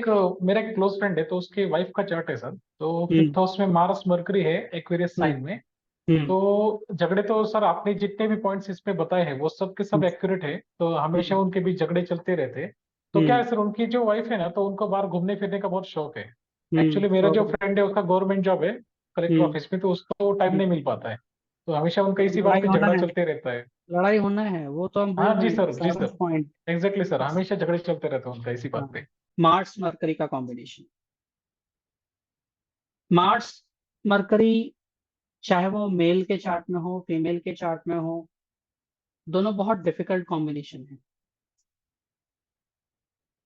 मेरा एक close friend है, तो उसकी वाइफ का चार्ट है सर। तो हम्म। फिफ्थ हाउस में मार्स मरकरी है एक्वेरियस हम्म। साइन में। हम्म। तो झगड़े तो सर आपने जितने भी पॉइंट्स इस पे बताए हैं वो सब के सब हम्म। एक्यूरेट है, तो हमेशा हम्म। उनके बीच झगड़े चलते रहते हैं। तो क्या हम्म। है सर, उनकी जो वाइफ है ना, तो उनको बाहर घूमने फिरने का बहुत शौक है। एक्चुअली मेरा जो तो फ्रेंड है उसका गवर्नमेंट जॉब है कलेक्टर हम्म। ऑफिस में, तो उसको टाइम हम्म। नहीं मिल पाता है। तो हमेशा उनका इसी बात लड़ाई पे होना झगड़ा है। चलते रहता है। लड़ाई होना है, वो तो हम हाँ बोल रहे जी हैं sir, G seven sir. Point. Exactly sir, हमेशा झगड़े चलते रहते हैं उनका इसी हाँ, बात पे। मार्स मरकरी का कॉम्बिनेशन। मार्स मरकरी, चाहे वो मेल के चार्ट में हो फीमेल के चार्ट में हो, दोनों बहुत डिफिकल्ट कॉम्बिनेशन है।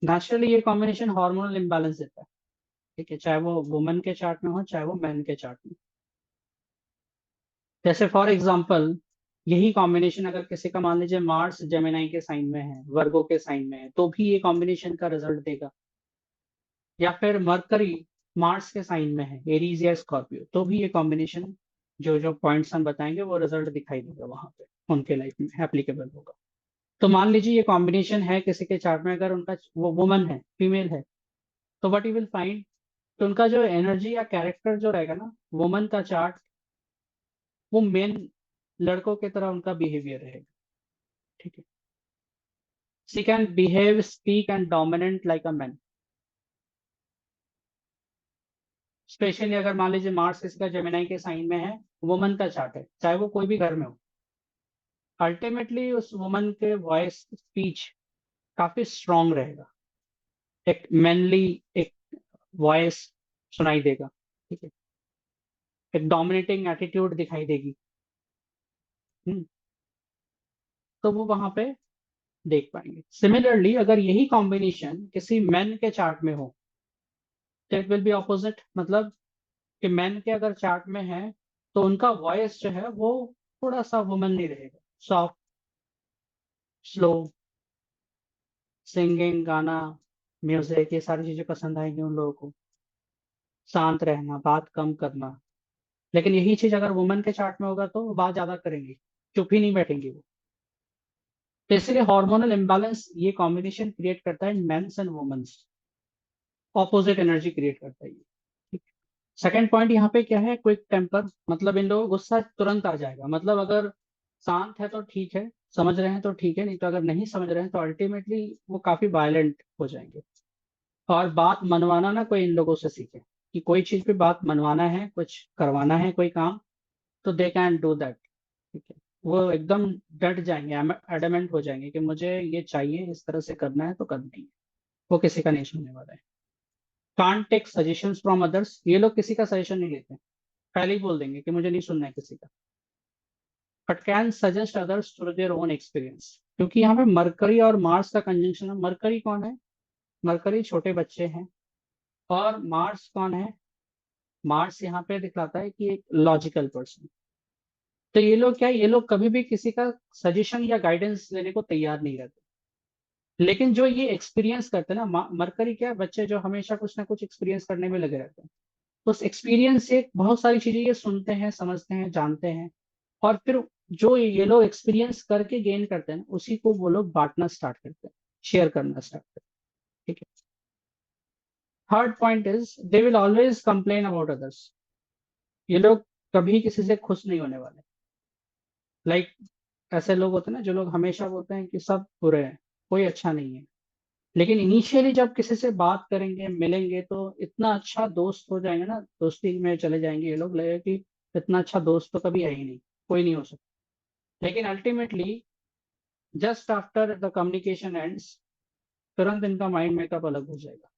नेचुरली ये कॉम्बिनेशन हार्मोनल इम्बैलेंस देता है। ठीक है, चाहे वो वुमन के चार्ट में हो चाहे वो मैन के चार्ट में। जैसे फॉर एग्जांपल, यही कॉम्बिनेशन अगर किसी का मान लीजिए मार्स जेमिनाई के साइन में है, वर्गो के साइन में है, तो भी ये कॉम्बिनेशन का रिजल्ट देगा। या फिर मरकरी मार्स के साइन में है, एरीज या स्कॉर्पियो, तो भी ये कॉम्बिनेशन, जो जो पॉइंट्स हम बताएंगे वो रिजल्ट दिखाई देगा वहां पे, उनके लाइफ में एप्लीकेबल होगा। तो मान लीजिए ये कॉम्बिनेशन है किसी के चार्ट में, अगर उनका वो वुमन है फीमेल है, तो व्हाट यू विल फाइंड, तो उनका जो एनर्जी या कैरेक्टर जो रहेगा ना, वुमन का चार्ट, वो मेन लड़कों की तरह उनका बिहेवियर रहेगा। ठीक है, she can behave speak and dominant like a man. Specially अगर मान लीजिए मार्स किसी का जेमिनाई के साइन में है, वुमन का चार्ट है, चाहे वो कोई भी घर में हो, अल्टीमेटली उस वुमन के वॉइस स्पीच काफी स्ट्रांग रहेगा, एक मैनली एक वॉइस सुनाई देगा। ठीक है, एक डोमिनेटिंग एटीट्यूड दिखाई देगी। हम्म, तो वो वहां पे देख पाएंगे। सिमिलरली अगर यही कॉम्बिनेशन किसी मैन के चार्ट में हो, तो इट विल बी ऑपोजिट। मतलब कि मैन के अगर चार्ट में है, तो उनका वॉइस जो है वो थोड़ा सा वुमनली रहेगा, सॉफ्ट, स्लो, सिंगिंग, गाना, म्यूजिक, ये सारी चीजें पसंद आएंगी उन लोगों को। शांत रहना, बात कम करना। लेकिन यही चीज अगर वुमन के चार्ट में होगा तो वो बात ज्यादा करेंगी, चुप ही नहीं बैठेंगी वो। तो इसलिए हार्मोनल इम्बैलेंस ये कॉम्बिनेशन क्रिएट करता है mens and womens, opposite energy create करता है ये। सेकेंड पॉइंट यहाँ पे क्या है, क्विक टेम्पर। मतलब इन लोगों को गुस्सा तुरंत आ जाएगा। मतलब अगर शांत है तो ठीक है, समझ रहे हैं तो ठीक है, नहीं तो अगर नहीं समझ रहे हैं तो अल्टीमेटली वो काफी वायलेंट हो जाएंगे। और बात मनवाना ना कोई इन लोगों से सीखे, कि कोई चीज पे बात मनवाना है, कुछ करवाना है कोई काम, तो दे कैन डू दैट। ठीक है, वो एकदम डट जाएंगे, एडमेंट हो जाएंगे कि मुझे ये चाहिए, इस तरह से करना है तो करना ही है। वो किसी का नहीं सुनने वाला है। Can't take suggestions from others, ये लोग किसी का सजेशन नहीं लेते, पहले ही बोल देंगे कि मुझे नहीं सुनना है किसी का। But can suggest others through their own experience. क्योंकि यहाँ पे मरकरी और मार्स का कंजंक्शन है। मरकरी कौन है? मरकरी छोटे बच्चे हैं। और मार्स कौन है? मार्स यहाँ पे दिखलाता है कि एक लॉजिकल पर्सन। तो ये लोग क्या है, ये लोग कभी भी किसी का सजेशन या गाइडेंस लेने को तैयार नहीं रहते। लेकिन जो ये एक्सपीरियंस करते हैं ना, मरकरी क्या है, बच्चे जो हमेशा कुछ ना कुछ एक्सपीरियंस करने में लगे रहते हैं। तो उस एक्सपीरियंस से बहुत सारी चीजें ये सुनते हैं, समझते हैं, जानते हैं। और फिर जो ये लोग एक्सपीरियंस करके गेन करते हैं ना, उसी को वो लोग बांटना स्टार्ट करते हैं, शेयर करना स्टार्ट करते हैं। ठीक है। Third point is they will always complain about others. ये लोग कभी किसी से खुश नहीं होने वाले। लाइक ऐसे लोग होते हैं ना, जो लोग हमेशा बोलते हैं कि सब बुरे हैं, कोई अच्छा नहीं है। लेकिन इनिशियली जब किसी से बात करेंगे, मिलेंगे, तो इतना अच्छा दोस्त हो जाएंगे ना, दोस्ती में चले जाएंगे ये लोग, लगेगा कि इतना अच्छा दोस्त तो कभी है ही नहीं, कोई नहीं हो सकता। लेकिन ultimately just after the communication ends, तुरंत इनका माइंड मेकअप अलग हो जाएगा।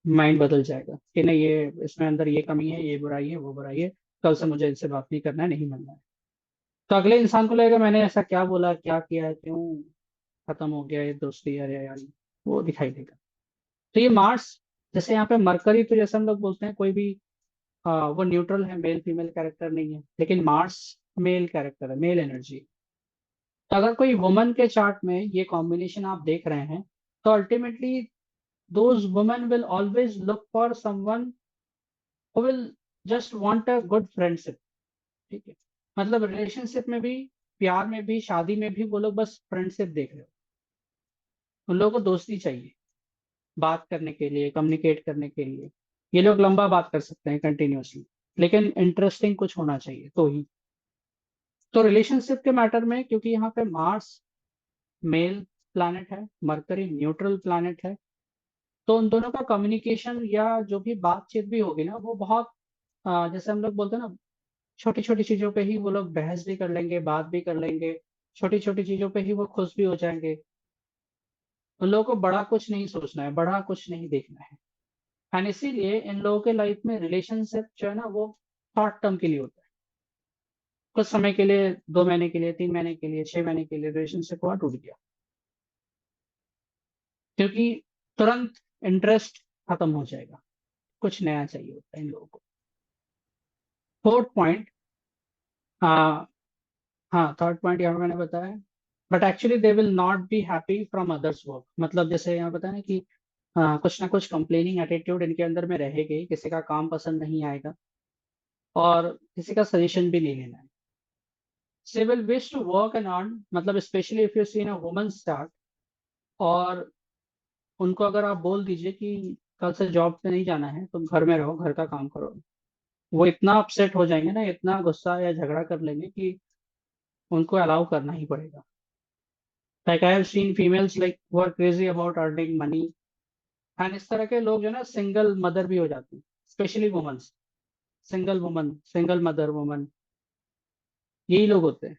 माइंड बदल जाएगा कि नहीं, ये इसमें अंदर ये कमी है, ये बुराई है, वो बुराई है, कल से मुझे इनसे बात नहीं करना है, नहीं मिलना है। तो अगले इंसान को लगेगा मैंने ऐसा क्या बोला, क्या किया है, क्यों खत्म हो गया ये दोस्ती, यार यार, वो दिखाई देगा। तो ये मार्स, जैसे यहाँ पे मरकरी, तो जैसे हम लोग बोलते हैं कोई भी वो न्यूट्रल है, मेल फीमेल कैरेक्टर नहीं है। लेकिन मार्स मेल कैरेक्टर है, मेल एनर्जी। तो अगर कोई वुमन के चार्ट में ये कॉम्बिनेशन आप देख रहे हैं, तो ultimately those women will always look for someone who will just want a good friendship. ठीक है, मतलब रिलेशनशिप में भी, प्यार में भी, शादी में भी वो लोग बस फ्रेंडशिप देख रहे हो, उन लोगों को दोस्ती चाहिए। बात करने के लिए, कम्युनिकेट करने के लिए। ये लोग लंबा बात कर सकते हैं कंटिन्यूअसली, लेकिन इंटरेस्टिंग कुछ होना चाहिए तो ही। तो रिलेशनशिप के मैटर में, क्योंकि यहाँ पे मार्स मेल प्लैनेट है, मरकरी न्यूट्रल प्लैनेट है, तो उन दोनों का कम्युनिकेशन या जो भी बातचीत भी होगी ना, वो बहुत जैसे हम लोग बोलते हैं ना, छोटी छोटी चीजों पे ही वो लोग बहस भी कर लेंगे, बात भी कर लेंगे, छोटी छोटी चीजों पे ही वो खुश भी हो जाएंगे। उन लोगों को बड़ा कुछ नहीं सोचना है, बड़ा कुछ नहीं देखना है। एंड इसीलिए इन लोगों के लाइफ में रिलेशनशिप जो है ना, वो शॉर्ट टर्म के लिए होता है। कुछ समय के लिए, 2 महीने के लिए, 3 महीने के लिए, 6 महीने के लिए रिलेशनशिप हुआ, टूट गया, क्योंकि तुरंत इंटरेस्ट खत्म हो जाएगा, कुछ नया चाहिए होता है इन लोगों को। फोर्थ पॉइंट, हाँ थर्ड पॉइंट यहाँ पे मैंने बताया, but actually they will not be happy from others work. मतलब जैसे यहाँ बताया ना कि कुछ ना कुछ कंप्लेनिंग एटीट्यूड इनके अंदर में रहेगी ही, किसी का काम पसंद नहीं आएगा और किसी का सजेशन भी नहीं लेना है। They will wish to work and earn, मतलब specially if you see in a woman start, और उनको अगर आप बोल दीजिए कि कल से जॉब पे नहीं जाना है, तुम घर में रहो, घर का काम करो, वो इतना अपसेट हो जाएंगे ना, इतना गुस्सा या झगड़ा कर लेंगे कि उनको अलाउ करना ही पड़ेगा। Like I have seen females like वो are crazy about earning money, and इस तरह के लोग जो है ना सिंगल मदर भी हो जाती हैं, specially womens, single woman, single mother woman, यही लोग होते हैं।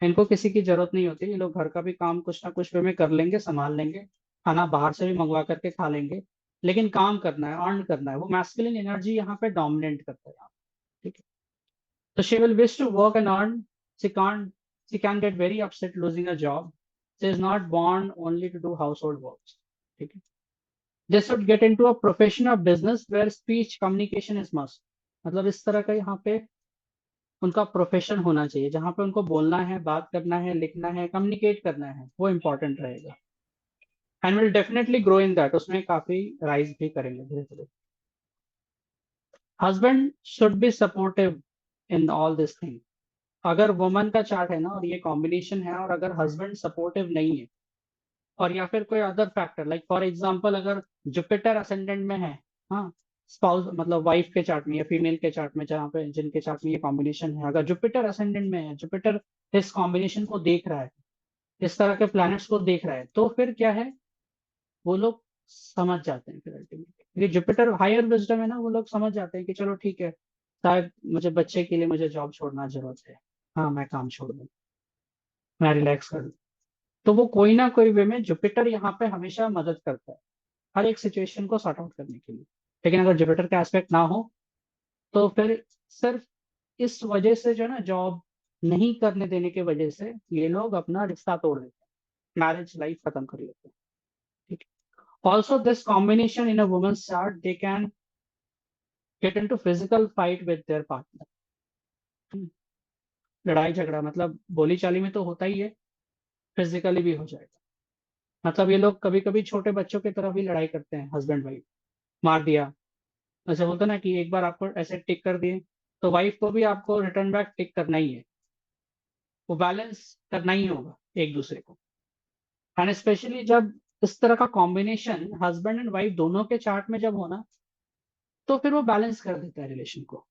इनको किसी की जरूरत नहीं होती, ये लोग घर का भी काम कुछ ना कुछ वे में कर लेंगे, संभाल लेंगे, खाना बाहर से भी मंगवा करके खा लेंगे, लेकिन काम करना है, अर्न करना है, वो मैस्कुलिन एनर्जी यहाँ पे डोमिनेट करता है यहाँ पे, ठीक है। तो she will wish to work and earn, she can get very upset losing a job, she is not born only to do household work, ठीक है। They should get into a profession of business where speech communication is must. मतलब इस तरह का यहाँ पे उनका profession होना चाहिए, जहाँ पे उनको बोलना है, बात करना है, लिखना है, कम्युनिकेट करना है, वो इंपॉर्टेंट रहेगा। And will definitely grow in that, उसमें काफी राइज भी करेंगे धीरे धीरे। Husband should be supportive in all this thing. अगर वुमन का चार्ट है ना और ये कॉम्बिनेशन है, और अगर हस्बैंड सपोर्टिव नहीं है, और या फिर कोई other factor, like for example अगर जुपिटर असेंडेंट में है, हाँ, स्पाउस मतलब वाइफ के चार्ट में या फीमेल के चार्ट में, जहाँ पे जिनके चार्ट में ये कॉम्बिनेशन है, अगर जुपिटर असेंडेंट में है, जुपिटर इस कॉम्बिनेशन को देख रहा है, इस तरह के प्लैनेट्स को देख रहा है, तो फिर क्या है, वो लोग समझ जाते हैं फिर अल्टीमेटली, ये जुपिटर हायर विजडम है ना, वो लोग समझ जाते हैं कि चलो ठीक है, शायद मुझे बच्चे के लिए मुझे जॉब छोड़ना जरूरत है, हाँ मैं काम छोड़ दूँ, मैं रिलैक्स कर लूँ। तो वो कोई ना कोई वे में जुपिटर यहाँ पे हमेशा मदद करता है हर एक सिचुएशन को सॉर्ट आउट करने के लिए। लेकिन अगर जुपिटर का एस्पेक्ट ना हो, तो फिर सिर्फ इस वजह से जो है ना, जॉब नहीं करने देने की वजह से ये लोग अपना रिश्ता तोड़ देते हैं, मैरिज लाइफ खत्म कर लेते हैं, ठीक है। Also this combination in a womens chart, they can get into physical fight with their partner. लड़ाई झगड़ा मतलब बोली चाली में तो होता ही है, फिजिकली भी हो जाएगा। मतलब ये लोग कभी कभी छोटे बच्चों की तरह भी लड़ाई करते हैं, हस्बैंड वाइफ, मार दिया, ऐसे बोलते हैं ना कि एक बार आपको ऐसे टिक कर दिए, तो वाइफ को भी आपको रिटर्न बैक टिक करना ही है, वो बैलेंस करना ही होगा एक दूसरे को। एंड स्पेशली जब इस तरह का कॉम्बिनेशन हस्बैंड एंड वाइफ दोनों के चार्ट में जब होना, तो फिर वो बैलेंस कर देता है रिलेशन को,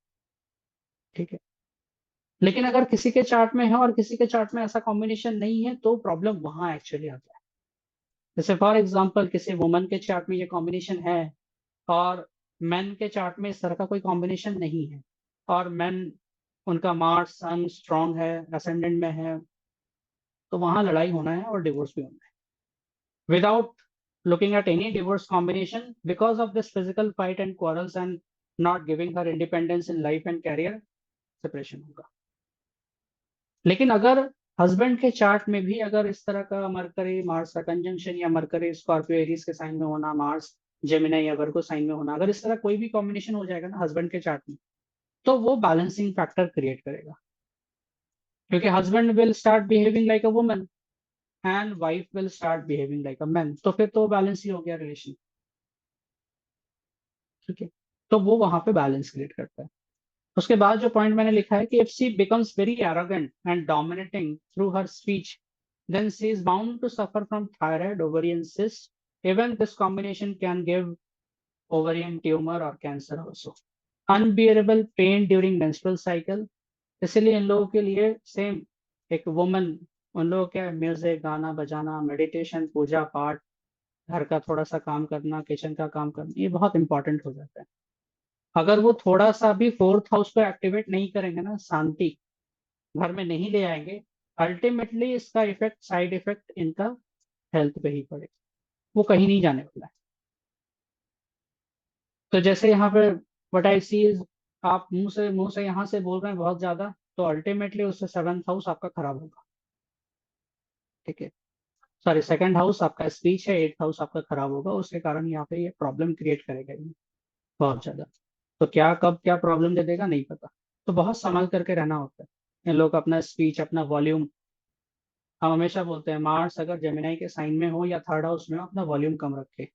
ठीक है। लेकिन अगर किसी के चार्ट में है और किसी के चार्ट में ऐसा कॉम्बिनेशन नहीं है, तो प्रॉब्लम वहां एक्चुअली आता है। जैसे फॉर एग्जाम्पल किसी वुमन के चार्ट में ये कॉम्बिनेशन है, और मेन के चार्ट में इस तरह का कोई कॉम्बिनेशन नहीं है, और मेन उनका मार्स सन स्ट्रांग है, असेंडेंट में है, तो वहां लड़ाई होना है और डिवोर्स भी होना है, without looking at any divorce combination because of this physical fight and quarrels and not giving her independence in life and career, separation होगा। लेकिन अगर हस्बैंड के चार्ट में भी अगर इस तरह का मरकरी मार्स का कंजंक्शन, या मरकरी स्कॉर्पियो एरीज के साइन में होना, मार्स जेमिनी या वर्गो साइन में होना, अगर इस तरह कोई भी कॉम्बिनेशन हो जाएगा ना हस्बैंड के चार्ट में, तो वो बैलेंसिंग फैक्टर क्रिएट करेगा, क्योंकि husband will start behaving like a woman and wife will start behaving like a man, तो फिर तो बैलेंस ही हो गया रिलेशन, ठीक है। तो वो वहां पे बैलेंस क्रिएट करता है। उसके बाद जो पॉइंट मैंने लिखा है कि if she becomes very arrogant and dominating through her speech, then she is bound to suffer from thyroid, ovarian cyst, Even this combination can give ovarian tumor or cancer also. Unbearable pain during menstrual cycle, इसलिए इन लोगों के लिए same एक woman, उन लोगों क्या music, गाना बजाना, मेडिटेशन, पूजा पाठ, घर का थोड़ा सा काम करना, किचन का काम करना, ये बहुत इंपॉर्टेंट हो जाता है। अगर वो थोड़ा सा भी फोर्थ हाउस को एक्टिवेट नहीं करेंगे ना, शांति घर में नहीं ले आएंगे, अल्टीमेटली इसका इफेक्ट, साइड इफेक्ट इनका हेल्थ पे ही पड़ेगा, वो कहीं नहीं जाने वाला है। तो जैसे यहाँ पे व्हाट आई सी इज, आप मुंह से यहाँ से बोल रहे हैं बहुत ज्यादा, तो अल्टीमेटली उससे सेवंथ हाउस आपका खराब होगा। ठीक है, सॉरी, सेकंड हाउस आपका स्पीच है, एट्थ हाउस आपका खराब होगा, उसके कारण यहाँ पे ये प्रॉब्लम क्रिएट करेगा ये बहुत ज्यादा। तो क्या कब क्या प्रॉब्लम दे देगा नहीं पता, तो बहुत संभाल करके रहना होता है इन लोग अपना स्पीच, अपना वॉल्यूम। हम हमेशा बोलते हैं मार्स अगर जेमिनाई के साइन में हो या थर्ड हाउस में हो, अपना वॉल्यूम कम रखे।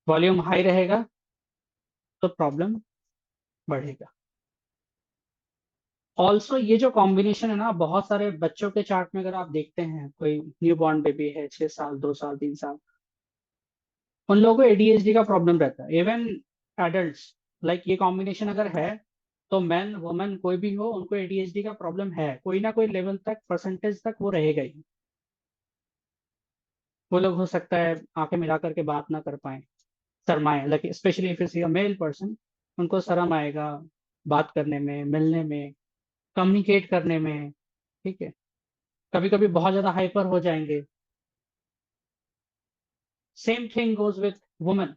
वॉल्यूम हाई रहेगा तो प्रॉब्लम बढ़ेगा। ऑल्सो ये जो कॉम्बिनेशन है ना, बहुत सारे बच्चों के चार्ट में अगर आप देखते हैं, कोई न्यू बॉर्न बेबी है 6 साल, 2 साल, 3 साल, उन लोगों को एडीएचडी का प्रॉब्लम रहता है। इवन एडल्ट्स, लाइक ये कॉम्बिनेशन अगर है तो मैन वुमेन कोई भी हो, उनको एडीएचडी का प्रॉब्लम है, कोई ना कोई लेवल तक, परसेंटेज तक वो रहेगा ही। वो लोग हो सकता है आंखें मिला करके बात ना कर पाए, शर्माए, like specially if is a male person, उनको शर्म आएगा बात करने में, मिलने में, कम्युनिकेट करने में। ठीक है, कभी कभी बहुत ज्यादा हाइपर हो जाएंगे। Same thing goes with women.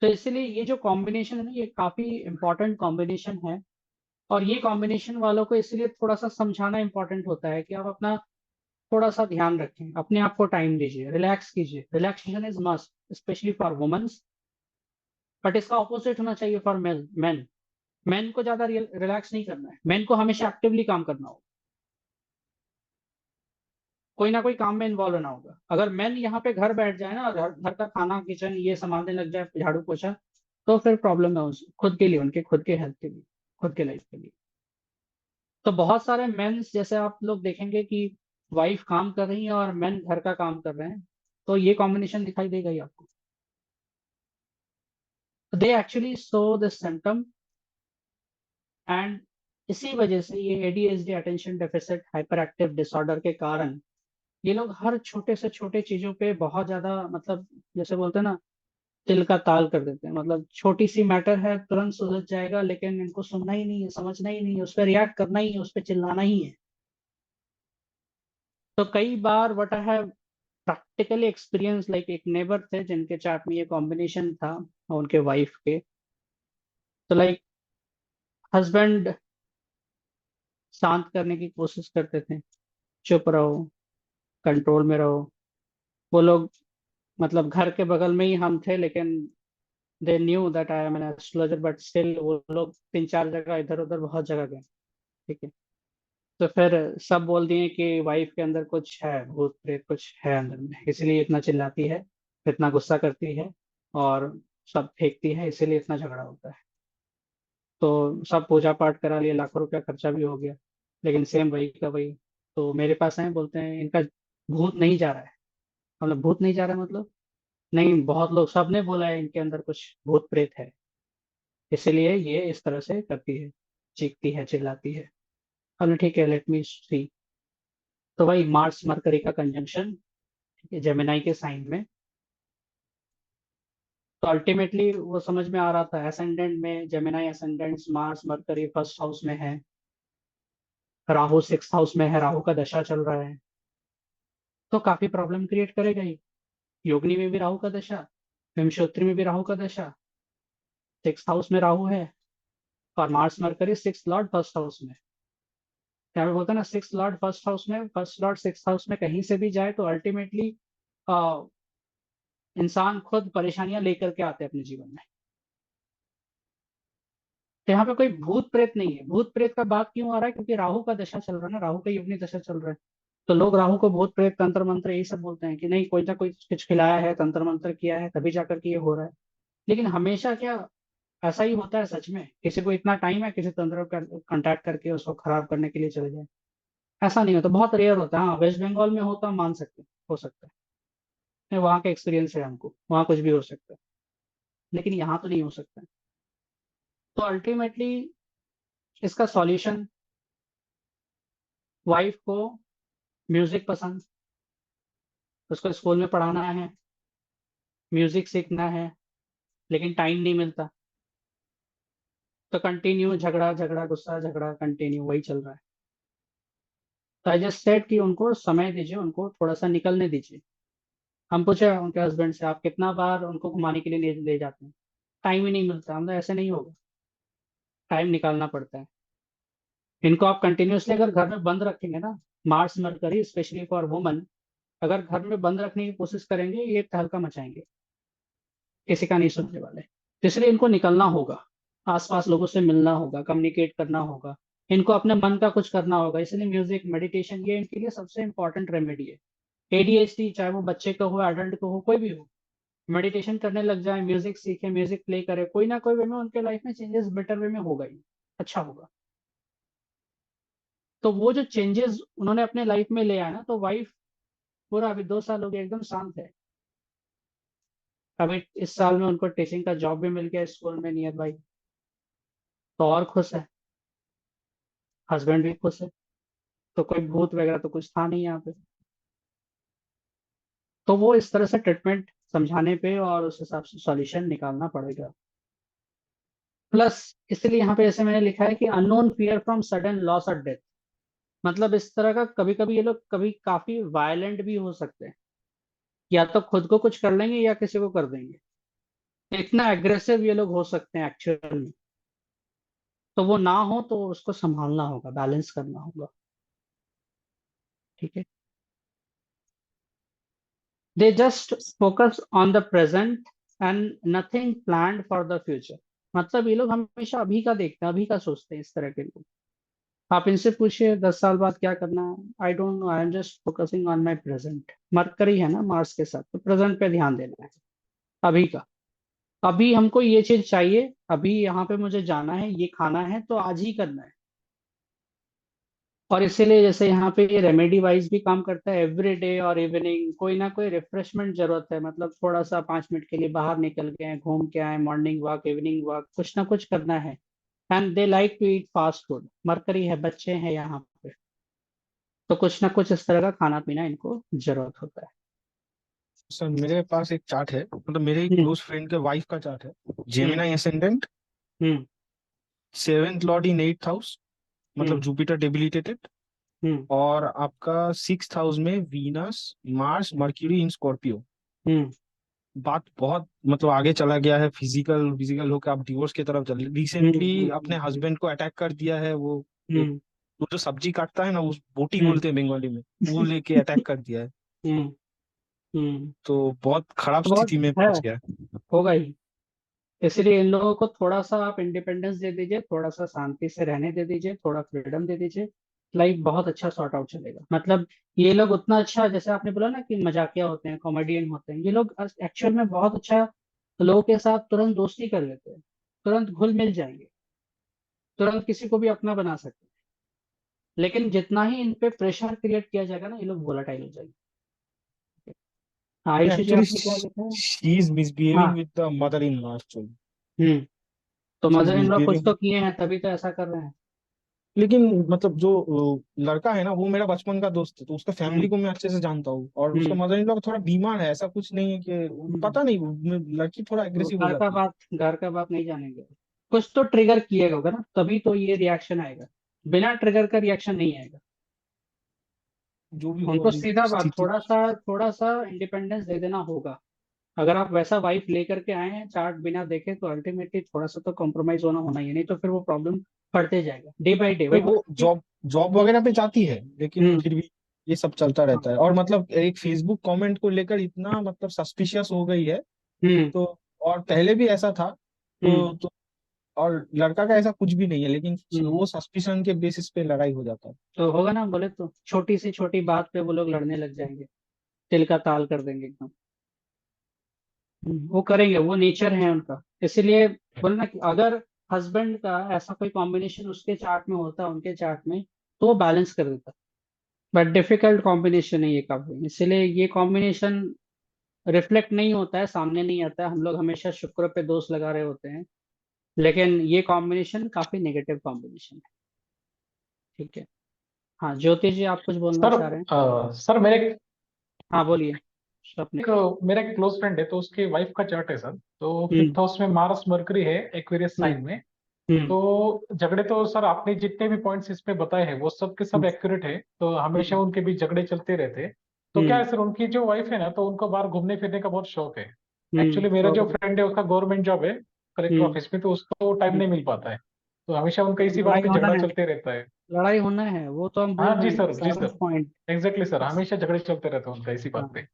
तो इसलिए ये जो कॉम्बिनेशन है ना, ये काफी इंपॉर्टेंट कॉम्बिनेशन है। और ये कॉम्बिनेशन वालों को इसलिए थोड़ा सा समझाना इंपॉर्टेंट होता है कि आप अपना थोड़ा सा ध्यान रखें, अपने आप को टाइम दीजिए, रिलैक्स कीजिए। Relaxation is must, specially for womens, but इसका ऑपोजिट होना चाहिए फॉर मेन। मैन, मैन को ज्यादा रिलैक्स नहीं करना है, मैन को हमेशा एक्टिवली काम करना होगा, कोई ना कोई काम में इन्वॉल्व होना होगा। अगर मैन यहाँ पे घर बैठ जाए ना, घर घर का खाना किचन ये संभालने लग जाए, झाड़ू पोछा, तो फिर प्रॉब्लम है उस खुद के लिए, उनके खुद के हेल्थ के लिए, खुद के लाइफ के लिए। तो बहुत सारे मेंस जैसे आप लोग देखेंगे कि वाइफ काम कर रही है और मेन घर का काम कर रहे हैं, तो ये कॉम्बिनेशन दिखाई देगा ही आपको। They actually show this symptom, and इसी वजह से ये ADHD, attention deficit hyper active disorder के कारण ये लोग हर छोटे से छोटे चीजों पे बहुत ज्यादा, मतलब जैसे बोलते हैं ना, तिल का ताल कर देते हैं। मतलब छोटी सी मैटर है तुरंत सुलझ जाएगा, लेकिन इनको सुनना ही नहीं है, समझना ही नहीं है, उस पर रिएक्ट करना ही है, उस पर चिल्लाना ही है। तो कई बार what I have practically experience, like एक नेबर थे जिनके चार्ट में ये कॉम्बिनेशन था, उनके वाइफ के। तो लाइक हस्बैंड शांत करने की कोशिश करते थे, चुप रहो, कंट्रोल में रहो। वो लोग, मतलब घर के बगल में ही हम थे, लेकिन they knew that I am an astrologer, but still वो लोग 3-4 जगह इधर उधर बहुत जगह गए। ठीक है, तो फिर सब बोल दिए कि वाइफ के अंदर कुछ है, भूत प्रेत कुछ है अंदर में, इसलिए इतना चिल्लाती है, इतना गुस्सा करती है, और सब फेंकती है, इसीलिए इतना झगड़ा होता है। तो सब पूजा पाठ करा लिया, लाखों रुपया खर्चा भी हो गया, लेकिन सेम वही का वही। तो मेरे पास आए, बोलते हैं इनका भूत नहीं जा रहा है। मतलब भूत नहीं जा रहा है मतलब, नहीं, बहुत लोग सबने बोला है इनके अंदर कुछ भूत प्रेत है, इसीलिए ये इस तरह से करती है, चीखती है, चिल्लाती है। हमने ठीक है, लेट मी सी। तो भाई मार्स मरकरी का कंजंक्शन जेमिनाई के साइन में, तो अल्टीमेटली वो समझ में आ रहा था, एसेंडेंट में Gemini ascendant, Mars mercury first house में है, राहु सिक्स हाउस में है, राहु का दशा चल रहा है, तो काफी प्रॉब्लम क्रिएट करेगा ही। योगिनी में भी राहु का दशा, विमशोत्री में भी राहु का दशा, सिक्स हाउस में राहु है, और Mars mercury six Lord first house में। यहाँ पे बोलते हैं ना, सिक्स लॉर्ड फर्स्ट हाउस में, फर्स्ट लॉर्ड सिक्स हाउस में कहीं से भी जाए तो अल्टीमेटली इंसान खुद परेशानियां लेकर के आते हैं अपने जीवन में। तो यहाँ पे कोई भूत प्रेत नहीं है। भूत प्रेत का बात क्यों आ रहा है? क्योंकि राहु का दशा चल रहा है ना, राहु का योगिनी दशा चल रहा है। तो लोग राहु को भूत प्रेत, तंत्र मंत्र यही सब बोलते हैं कि नहीं, कोई ना कोई कुछ खिलाया है, तंत्र मंत्र किया है, तभी जाकर के ये हो रहा है। लेकिन हमेशा क्या ऐसा ही होता है सच में? किसी को इतना टाइम है किसी तंत्र का कांटेक्ट करके उसको खराब करने के लिए चले जाए? ऐसा नहीं होता, बहुत रेयर होता है। हाँ, वेस्ट बंगाल में होता, मान सकते हैं, हो सकता है। वहाँ का एक्सपीरियंस है हमको, वहाँ कुछ भी हो सकता है, लेकिन यहाँ तो नहीं हो सकता है। तो अल्टीमेटली इसका सॉल्यूशन, वाइफ को म्यूजिक पसंद, उसको स्कूल में पढ़ाना है, म्यूजिक सीखना है, लेकिन टाइम नहीं मिलता, तो कंटिन्यू झगड़ा झगड़ा गुस्सा झगड़ा कंटिन्यू वही चल रहा है। तो आई जस्ट सेड कि उनको समय दीजिए, उनको थोड़ा सा निकलने दीजिए। हम पूछे उनके हस्बैंड से, आप कितना बार उनको घुमाने के लिए ले जाते हैं? टाइम ही नहीं मिलता। हम तो, ऐसे नहीं होगा, टाइम निकालना पड़ता है। इनको आप कंटिन्यूअसली अगर घर में बंद रखेंगे ना, Mars mercury specially for woman, अगर घर में बंद रखने की कोशिश करेंगे, ये तहलका मचाएंगे, किसी का नहीं सुनने वाले। तो इसलिए इनको निकलना होगा, आसपास लोगों से मिलना होगा, कम्युनिकेट करना होगा, इनको अपने मन का कुछ करना होगा। इसलिए म्यूजिक, मेडिटेशन, ये इनके लिए सबसे इंपॉर्टेंट रेमेडी है। एडीएचडी चाहे वो बच्चे को हो, एडल्ट को हो, कोई भी हो, मेडिटेशन करने लग जाए, म्यूजिक सीखे, म्यूजिक प्ले करे, कोई ना कोई वे में उनके लाइफ में चेंजेस बेटर वे में होगा ही, अच्छा होगा। तो वो जो चेंजेस उन्होंने अपने लाइफ में ले आया ना, तो वाइफ पूरा, अभी 2 साल हो गए, एकदम शांत है। अभी इस साल में उनको टीचिंग का जॉब भी मिल गया स्कूल में नियर बाई, तो और खुश है, हस्बैंड भी खुश है। तो कोई भूत वगैरह तो कुछ था नहीं यहाँ पे। तो वो इस तरह से ट्रीटमेंट समझाने पे और उस हिसाब से सॉल्यूशन निकालना पड़ेगा। प्लस इसलिए यहाँ पे जैसे मैंने लिखा है कि unknown fear from sudden loss और डेथ, मतलब इस तरह का कभी कभी ये लोग कभी काफी वायलेंट भी हो सकते हैं, या तो खुद को कुछ कर लेंगे या किसी को कर देंगे। इतना एग्रेसिव ये लोग हो सकते हैं एक्चुअल में। तो वो ना हो तो उसको संभालना होगा, बैलेंस करना होगा। ठीक है। They just focus on the present and nothing planned for the future, मतलब ये लोग हमेशा अभी का देखते हैं, अभी का सोचते हैं, इस तरह के लोग। आप इनसे पूछिए 10 साल बाद क्या करना है, I don't know, I am just focusing on my present. Mercury है ना मार्स के साथ, तो प्रेजेंट पे ध्यान देना है, अभी का। अभी हमको ये चीज चाहिए, अभी यहाँ पे मुझे जाना है, ये खाना है, तो आज ही करना है। और इसीलिए जैसे यहाँ पे ये रेमेडी वाइज भी काम करता है, एवरी डे और इवनिंग कोई ना कोई रिफ्रेशमेंट जरूरत है, मतलब थोड़ा सा 5 मिनट के लिए बाहर निकल गए, घूम के आए, मॉर्निंग वॉक, इवनिंग वॉक, कुछ ना कुछ करना है। And they like to eat fast food, Mercury है, बच्चे हैं यहाँ पे, तो कुछ ना कुछ इस तरह का खाना पीना इनको जरूरत होता है। सर मेरे पास एक चार्ट है, मतलब मेरे एक हम्म। क्लोज फ्रेंड के वाइफ का चार्ट है। हम्म। जेमिनाई एसेंडेंट, हम्म। 7th लॉर्ड इन 8th हाउस, मतलब हम्म। Jupiter debilitated. हम्म। और आपका 6th हाउस में Venus, Mars, Mercury in Scorpio. Hmm. बात बहुत मतलब आगे चला गया है, फिजिकल फिजिकल होकर आप डिवोर्स की तरफ चल। हम्म। रिसेंटली अपने हस्बैंड को अटैक कर दिया है वो। एक, हम्म। वो जो सब्जी काटता है ना, उस बोटी हम्म। बोलते हैं बंगाली में, वो लेके अटैक कर दिया है। हम्म। हम्म। तो बहुत खराब बहुत स्थिति में है, पहुंच गया है। होगा ही। इसलिए इन लोगों को थोड़ा सा आप इंडिपेंडेंस दे दीजिए, थोड़ा सा शांति से रहने दे दीजिए, थोड़ा फ्रीडम दे दीजिए, लाइफ बहुत अच्छा सॉर्ट आउट चलेगा। मतलब ये लोग उतना अच्छा, जैसे आपने बोला ना कि मजाकिया होते हैं, कॉमेडियन होते हैं, ये लोग एक्चुअल में बहुत अच्छा लोगों के साथ तुरंत दोस्ती कर लेते हैं, तुरंत घुल मिल जाएंगे, तुरंत किसी को भी अपना बना सकते हैं। लेकिन जितना ही इन पे प्रेशर क्रिएट किया जाएगा ना, ये लोग वोलाटाइल हो जाएंगे। आयुष जी एक्चुअली आपने क्या लिखा है? शी इज मिसबिहेविंग हाँ। With the mother in law actually. Hmm. तो she is mother in law कुछ मिसबिहेविंग। तो किए हैं, तभी तो ऐसा कर रहे हैं। लेकिन मतलब जो लड़का है ना, वो मेरा बचपन का दोस्त है, तो उसका फैमिली हम्म। को मैं अच्छे से जानता हूँ। और उसका हम्म। मदर इन लॉ थोड़ा बीमार है, ऐसा कुछ नहीं है कि हम्म। पता नहीं लड़की थोड़ा तो एग्रेसिव हो जाती है। घर का बात नहीं जानेंगे, कुछ तो ट्रिगर किएगा होगा ना, तभी तो ये रिएक्शन आएगा, बिना ट्रिगर का रिएक्शन नहीं आएगा। जो भी हो उनको अभी सीधा बात, स्थिति। थोड़ा सा इंडिपेंडेंस दे देना होगा। अगर आप वैसा वाइफ लेकर के आए हैं चार्ट बिना देखे, तो अल्टीमेटली थोड़ा सा तो कॉम्प्रोमाइज होना होना ही है, नहीं तो फिर वो प्रॉब्लम बढ़ते जाएगा डे बाई डे, नहीं, वही वो बोला। जॉब जॉब वगैरह पे जाती है, लेकिन हम्म। फिर भी ये सब चलता रहता है। और मतलब एक फेसबुक कमेंट को लेकर इतना मतलब सस्पिशियस हो गई है। हम्म। तो और पहले भी ऐसा था। हम्म। तो और लड़का का ऐसा कुछ भी नहीं है, लेकिन हम्म। वो सस्पिशन के बेसिस पे लड़ाई हो जाता है। तो होगा ना, बोले तो छोटी से छोटी बात पे वो लोग लड़ने लग जाएंगे, तिल का ताल कर देंगे एकदम। वो करेंगे, वो नेचर है उनका। इसीलिए बोलना कि अगर हस्बैंड का ऐसा कोई कॉम्बिनेशन उसके चार्ट में होता, उनके चार्ट में, तो वो बैलेंस कर देता। बट डिफिकल्ट कॉम्बिनेशन है ये काफी, इसलिए ये कॉम्बिनेशन रिफ्लेक्ट नहीं होता है, सामने नहीं आता है, हम लोग हमेशा शुक्र पे दोष लगा रहे होते हैं, लेकिन ये कॉम्बिनेशन काफी नेगेटिव कॉम्बिनेशन है। ठीक है। हाँ ज्योति जी, आप कुछ बोलना सर चाह रहे हैं? सर हाँ बोलिए स्वप्निल। मेरा एक क्लोज फ्रेंड है, तो उसकी वाइफ का चार्ट है सर। तो हम्म। 5th हाउस में मार्स मरकरी है एक्वेरियस हम्म। साइन में। हम्म। तो झगड़े तो सर आपने जितने भी पॉइंट्स इस पे बताए हैं वो सब के सब हम्म। एक्यूरेट है, तो हमेशा हम्म। उनके बीच झगड़े चलते रहते हैं। तो क्या हम्म। है सर, उनकी जो वाइफ है ना, तो उनको बाहर घूमने फिरने का बहुत शौक है। एक्चुअली मेरा जो तो फ्रेंड है उसका गवर्नमेंट जॉब है कलेक्टर हम्म। ऑफिस में, तो उसको टाइम हम्म। नहीं मिल पाता है। तो हमेशा उनका इसी बात लड़ाई पे होना झगड़ा है, चलते रहता है। लड़ाई होना है, वो तो हम हाँ बोल रहे जी हैं सर, जी सारा सर, पॉइंट। एग्जैक्टली सर, हमेशा झगड़े चलते रहते हैं उनका इसी बात हाँ, पे।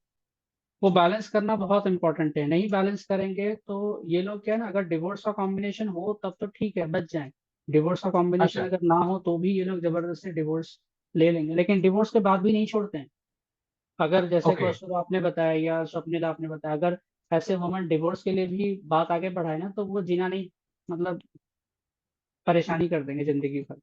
वो बैलेंस करना बहुत इंपॉर्टेंट है, नहीं बैलेंस करेंगे तो ये लोग क्या है ना, अगर डिवोर्स का कॉम्बिनेशन हो तब तो ठीक है, बच जाए। डिवोर्स का कॉम्बिनेशन अच्छा। अगर ना हो तो भी ये लोग जबरदस्ती डिवोर्स ले लेंगे, लेकिन डिवोर्स के बाद भी नहीं छोड़ते हैं। अगर जैसे ओके। कौशल आपने बताया या स्वप्निल आपने बताया, अगर ऐसे वुमन डिवोर्स के लिए भी बात आगे बढ़ाए ना, तो वो जीना नहीं, मतलब परेशानी कर देंगे जिंदगी भर,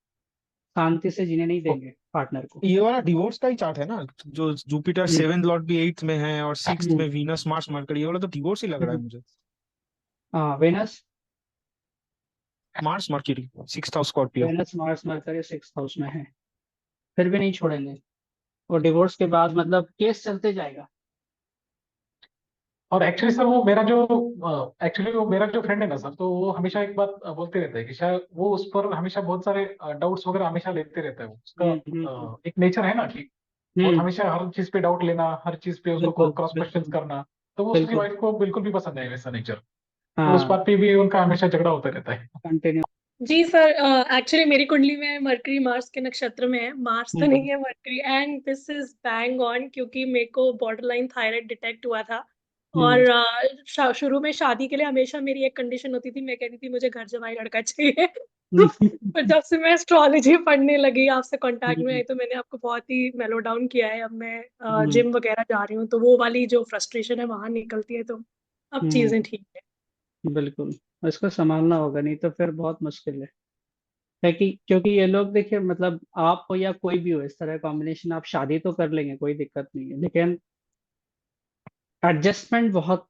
शांति से जीने नहीं देंगे पार्टनर को। ये वाला डिवोर्स का ही चार्ट है ना, जो जुपिटर हम्म। 7th लॉर्ड भी 8th में है और 6th हम्म। में वीनस मार्स मरकरी, ये वाला तो डिवोर्स ही लग रहा है हम्म। मुझे। हाँ Venus, Mars Mercury 6th house Scorpio. Venus Mars Mercury 6th house में है, फिर भी नहीं छोड़ेंगे। और डिवोर्स के बाद मतलब केस चलते जाएगा। और एक्चुअली सर वो मेरा जो फ्रेंड है ना सर, तो वो हमेशा एक बात बोलते रहता है कि शायद वो उस पर हमेशा बहुत सारे डाउट्स वगैरह हमेशा लेते रहता है। वो उसका हम्म। हम्म। एक नेचर है ना कि बहुत हम्म। हमेशा हर चीज पे डाउट लेना, हर चीज पे उसको बिल्कुल क्रॉस क्वेश्चंस बिल्कुल करना। तो वो उसकी बिल्कुल। वाइफ को बिल्कुल भी पसंद नहीं है वैसा नेचर। तो उस हाँ बात पे भी उनका हमेशा झगड़ा होता रहता है। कंटिन्यू। जी सर, एक्चुअली मेरी कुंडली में मरकरी मार्स के नक्षत्र में है, मार्स तो हम्म। नहीं है mercury, and this is bang on क्योंकि मेरे को बॉर्डर लाइन थायराइड डिटेक्ट हुआ था। और हम्म। शुरू में शादी के लिए हमेशा मेरी एक कंडीशन होती थी, मैं कहती थी मुझे घर जमाई लड़का चाहिए। पर जब से मैं एस्ट्रोलॉजी पढ़ने लगी, आपसे कांटेक्ट में हम्म। आई, तो मैंने आपको बहुत ही मेलो डाउन किया है। अब मैं हम्म। जिम वगैरह जा रही हूँ, तो वो वाली जो फ्रस्ट्रेशन है वहां निकलती है, तो अब चीजें हम्म। ठीक है। बिल्कुल, इसको संभालना होगा, नहीं तो फिर बहुत मुश्किल है कि क्योंकि ये लोग देखिए, मतलब आप हो या कोई भी हो, इस तरह कॉम्बिनेशन आप शादी तो कर लेंगे, कोई दिक्कत नहीं है, लेकिन एडजस्टमेंट बहुत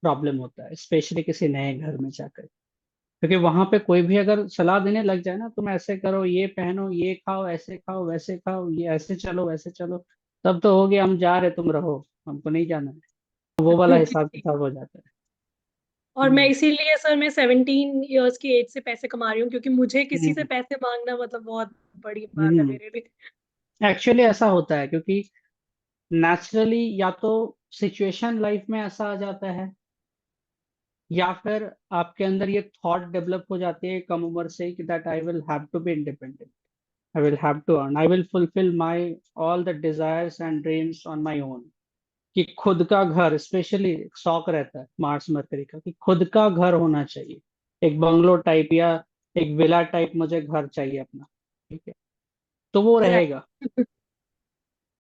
प्रॉब्लम होता है, स्पेशली किसी नए घर में जाकर। क्योंकि वहां पे कोई भी अगर सलाह देने लग जाए ना, तुम ऐसे करो, ये पहनो, ये खाओ, ऐसे खाओ, वैसे खाओ, ये ऐसे चलो, वैसे चलो, तब तो हो गया, हम जा रहे, तुम रहो, हमको नहीं जाना है। वो वाला हिसाब किताब हो जाता है। और मैं हम्म। इसीलिए सर, मैं 17 इयर्स की एज से पैसे कमा रही हूँ, क्योंकि मुझे किसी से हम्म। पैसे मांगना मतलब बहुत बड़ी बात है हम्म। मेरे लिए। एक्चुअली ऐसा होता है क्योंकि नेचुरली या तो सिचुएशन लाइफ में ऐसा आ जाता है, या फिर आपके अंदर ये थॉट डेवलप हो जाती है कम उम्र से कि that I will have to be independent, I will have to earn, I will fulfil my all the desires and dreams on my own. कि खुद का घर, स्पेशली शौक रहता है मार्स मरकरी का, कि खुद का घर होना चाहिए, एक बंगलो टाइप या एक विला टाइप मुझे घर चाहिए अपना। ठीक है, तो वो राइट। रहेगा।